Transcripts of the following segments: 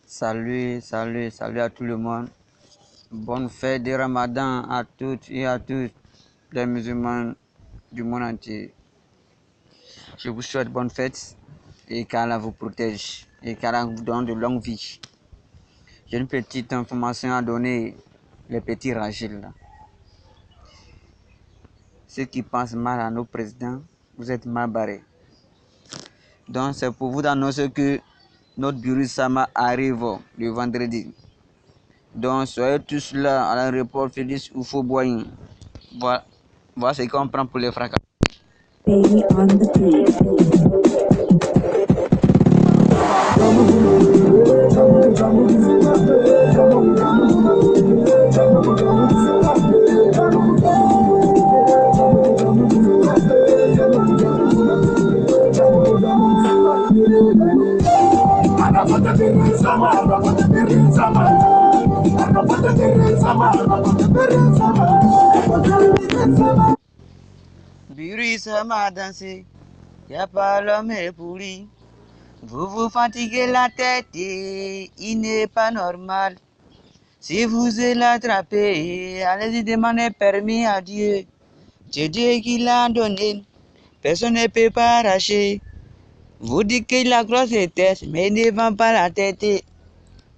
Salut, salut, salut à tout le monde. Bonne fête de Ramadan à toutes et à tous les musulmans du monde entier. Je vous souhaite bonne fête et qu'Allah vous protège et qu'Allah vous donne de longues vies. J'ai une petite information à donner, les petits Rachel là. Ceux qui pensent mal à nos présidents, vous êtes mal barrés. Donc c'est pour vous annoncer que notre Biru Sama arrive le vendredi. Donc soyez tous là à l'aéroport Félix Houphouët-Boigny. Voilà ce qu'on prend pour les fracas. Baby on the Biru Sama a dansé, y a pas l'homme pourri. Vous vous fatiguez la tête et il n'est pas normal. Si vous l'attrapez, allez-y demander permis à Dieu. C'est Dieu qui l'a donné, personne ne peut pas arracher. Vous dites qu'il a grosse tête, mais il ne vend pas la tête.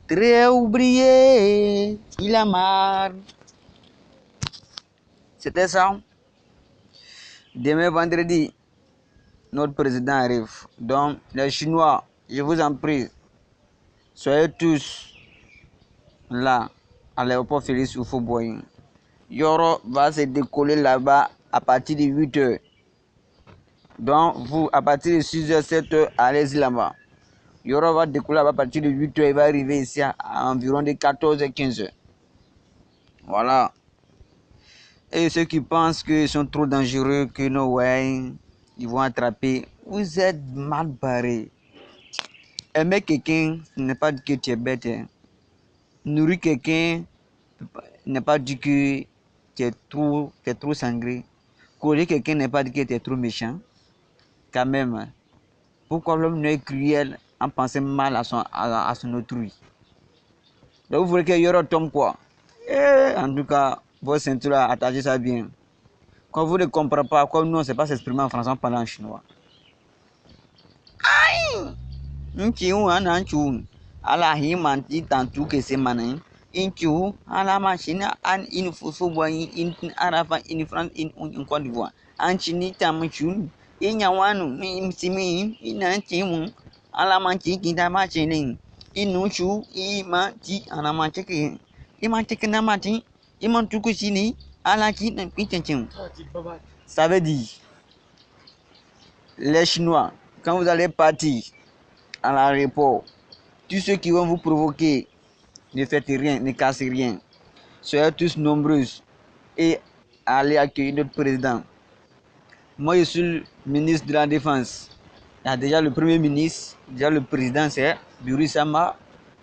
Très oublié, il a marre. C'était ça. Demain vendredi, notre président arrive. Donc, les Chinois, je vous en prie, soyez tous là, à l'aéroport Félix Houphouët-Boigny. Yoro va se décoller là-bas à partir de 8h. Donc, vous, à partir de 6h, 7h, allez-y là-bas. Yoro va décoller là-bas à partir de 8h. Il va arriver ici à environ de 14h, 15h. Voilà. Et ceux qui pensent qu'ils sont trop dangereux, que no way, ils vont attraper, vous êtes mal barrés. Aimer quelqu'un, ce n'est pas dire que tu es bête. Hein. Nourrir quelqu'un, n'est pas dire que tu es trop sangré. Coller quelqu'un n'est pas dire que tu es trop méchant. Quand même, pourquoi l'homme est cruel en pensant mal à son autrui? Donc vous voulez que Yoro tombe quoi? En tout cas, vos ceintures, attachez ça bien. Quand vous ne comprenez pas, comme nous, on ne sait pas s'exprimer en français, on parle en chinois. Aïe! Nchiou, ananchou. Ala himanti tantou que c'est manin. Inchou, à la machine, an in Houphouët-Boigny, in Arafa, in France, in Côte d'Ivoire. Anchini tamachou. Inyawanu, imsimi, inanchimou. À la manchi, qui t'a machine. Inuchou, imanti, à la manchi. Imanti, namati. Imantukusini. Ça veut dire, les Chinois, quand vous allez partir à l'aéroport, tous ceux qui vont vous provoquer, ne faites rien, ne cassez rien. Soyez tous nombreux et allez accueillir notre président. Moi, je suis le ministre de la Défense. Il y a déjà le premier ministre, déjà le président, c'est Biru Sama.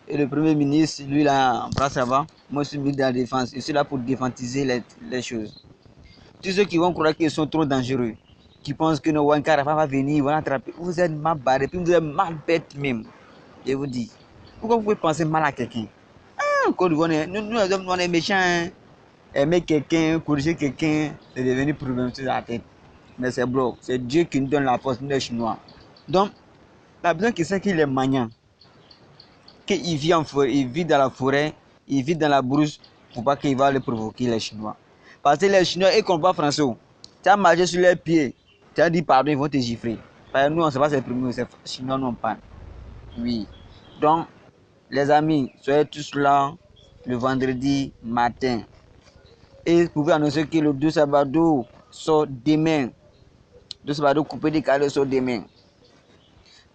Et le premier ministre, lui, là, en place avant. Moi, je suis le ministre de la Défense. Je suis là pour défantiser les choses. Tous ceux qui vont croire qu'ils sont trop dangereux, qui pensent que nos Wankara va venir, ils vont attraper, vous êtes mal barrés, puis vous êtes mal bêtes même. Je vous dis, pourquoi vous pouvez penser mal à quelqu'un? Nous, les hommes, on est méchants. Hein? Aimer quelqu'un, corriger quelqu'un, c'est devenu problème sur la tête. Mais c'est bro, c'est Dieu qui nous donne la force, nous les Chinois. Donc, la besoin qui sait qu'il est maniant, qu'il vit en forêt, il vit dans la forêt, il vit dans la brousse, pour pas qu'il va le provoquer les Chinois. Parce que les Chinois, ils ne comprennent pas français. Tu as marché sur leurs pieds, tu as dit pardon, ils vont te gifler. Parce que nous, on ne sait pas s'exprimer, c'est Chinois, non pas. Oui. Donc, les amis, soyez tous là le vendredi matin. Et vous pouvez annoncer que le 2 Sabado sort demain. 2 Sabado coupé décalé sort demain.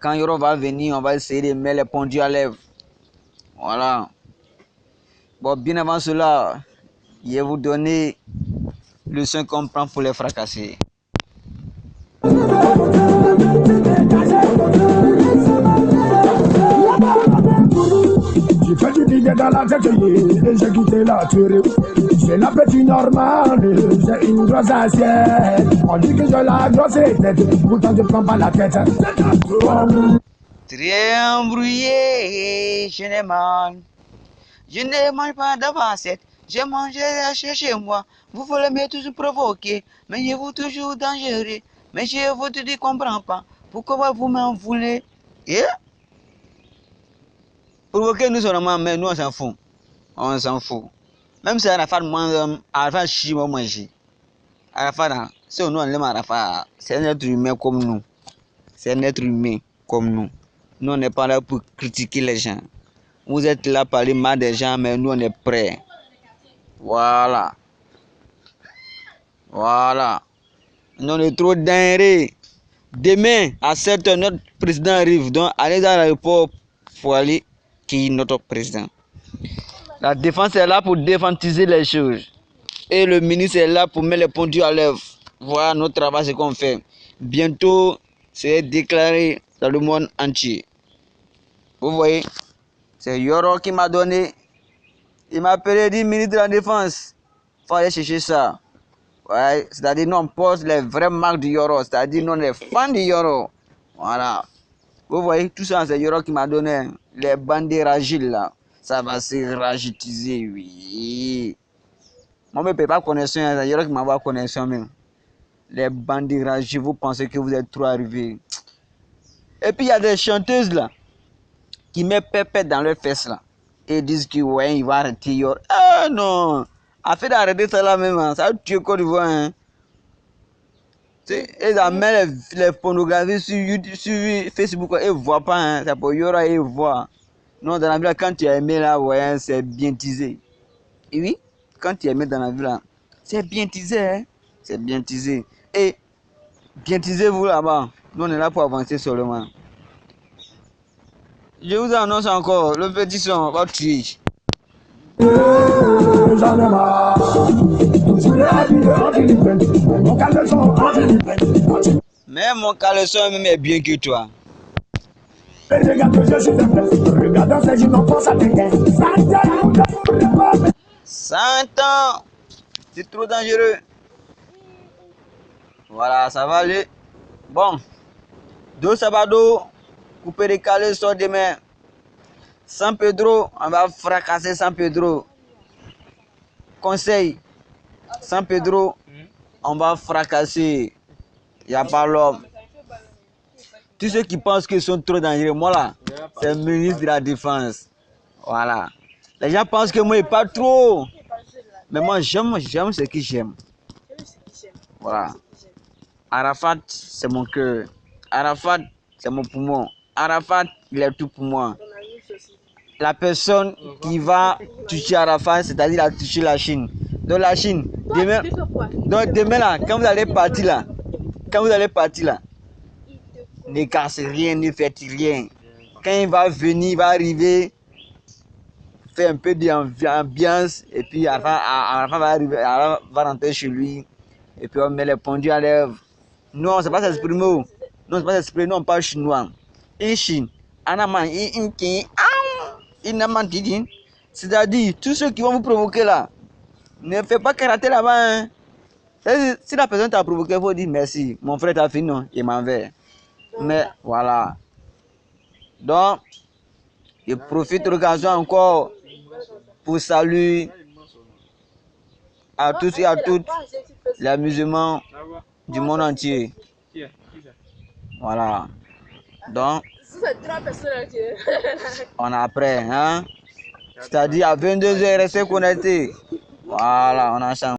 Quand Yoro va venir, on va essayer de mettre les pendus à lèvres. Voilà. Bon, bien avant cela, je vais vous donner le son qu'on prend pour les fracasser. J'ai fait du billet dans la tête et j'ai quitté la tuerie. J'ai la petite normale, j'ai une grosse assiette. On dit que j'ai la grosse tête, pourtant je prends pas la tête. Très embrouillé, je n'ai mal. Je ne mange pas d'avancette, je mange chez moi. Vous voulez me toujours provoquer, mais je vous toujours dangereux. Mais je vous dis, comprends pas. Pourquoi vous m'en voulez? Yeah? Provoquer nous seulement, mais nous on s'en fout. On s'en fout. Même si Arafat mange, Arafat chie, moi mange. Arafat, si on aime Arafat, c'est un être humain comme nous. C'est un être humain comme nous. Nous on n'est pas là pour critiquer les gens. Vous êtes là pour parler mal des gens, mais nous on est prêts. Voilà. Voilà. Nous on est trop dingués. Demain, à 7h, notre président arrive. Donc, allez dans l'aéroport pour aller qui notre président. La défense est là pour défantiser les choses. Et le ministre est là pour mettre les pendules à l'œuvre. Voilà notre travail, ce qu'on fait. Bientôt, c'est déclaré dans le monde entier. Vous voyez, c'est Yoro qui m'a donné. Il m'a appelé, dit ministre de la Défense. Il faut aller chercher ça. Ouais, c'est-à-dire, nous on pose les vraies marques du Yoro. C'est-à-dire, nous on est fans du Yoro. Voilà. Vous voyez, tout ça, c'est Yoro qui m'a donné. Les bandits ragiles là. Ça va se ragitiser, oui. Moi, je ne peux pas connaître ça. C'est Yoro qui m'a connaître ça même. Les bandits ragiles, vous pensez que vous êtes trop arrivés. Et puis, il y a des chanteuses là. Qui mettent pépette dans leurs fesses là. Et disent que ouais, il va arrêter Yoro. Ah non. Afin d'arrêter ça là même, hein, ça va tuer Côte d'Ivoire. Hein. Et ça met les pornographies sur YouTube, sur Facebook, ils ne voient pas. Hein. C'est pour Yoro, ils voient. Non, dans la vie, là, quand tu es aimé là, ouais, c'est bien teasé. Et oui, quand tu es aimé dans la vie là, c'est bien teasé. Hein. C'est bien teasé. Et bien teasé vous là-bas. Nous, on est là pour avancer seulement. Je vous annonce encore, le petit son va tuer. J'en ai marre. Je l'ai habillé en Philippines. Mon caleçon en Philippines. Mais mon caleçon même est bien que toi. Regarde, je suis un regarde, ces gens n'ont pas sa tête. 100 ans, c'est trop dangereux. Voilà, ça va aller. Bon, Dos Sabado, couper les caleçons demain. San Pedro, on va fracasser San Pedro. Conseil, San Pedro, on va fracasser. Il n'y a pas l'homme. Tous ceux qui pensent qu'ils sont trop dangereux, moi là, c'est le ministre de la Défense. Voilà. Les gens pensent que moi, il pas trop. Mais moi, j'aime ce que j'aime. Voilà. Arafat, c'est mon cœur. Arafat, c'est mon poumon. Arafat, il est tout pour moi. La personne qui va toucher Arafat, c'est-à-dire la toucher la Chine. Donc la Chine, demain là, quand vous allez partir là, ne cassez rien, ne faites rien. Quand il va venir, il va arriver, faire un peu d'ambiance, et puis Arafat va arriver, Arafat va rentrer chez lui, et puis on met les pendules à l'œuvre. Non, c'est pas s'exprimer. Non, c'est pas s'exprimer, non, on parle chinois. En Chine, c'est-à-dire, tous ceux qui vont vous provoquer là, ne faites pas karaté là-bas. Hein. Si la personne t'a provoqué, il faut dire merci. Mon frère t'a fini, non, il m'en va. Mais voilà. Donc, je profite de l'occasion encore pour saluer à tous et à toutes les musulmans du monde entier. Voilà. Donc, on est après, hein? C'est-à-dire à 22h, restez connectés. Voilà, on a changé.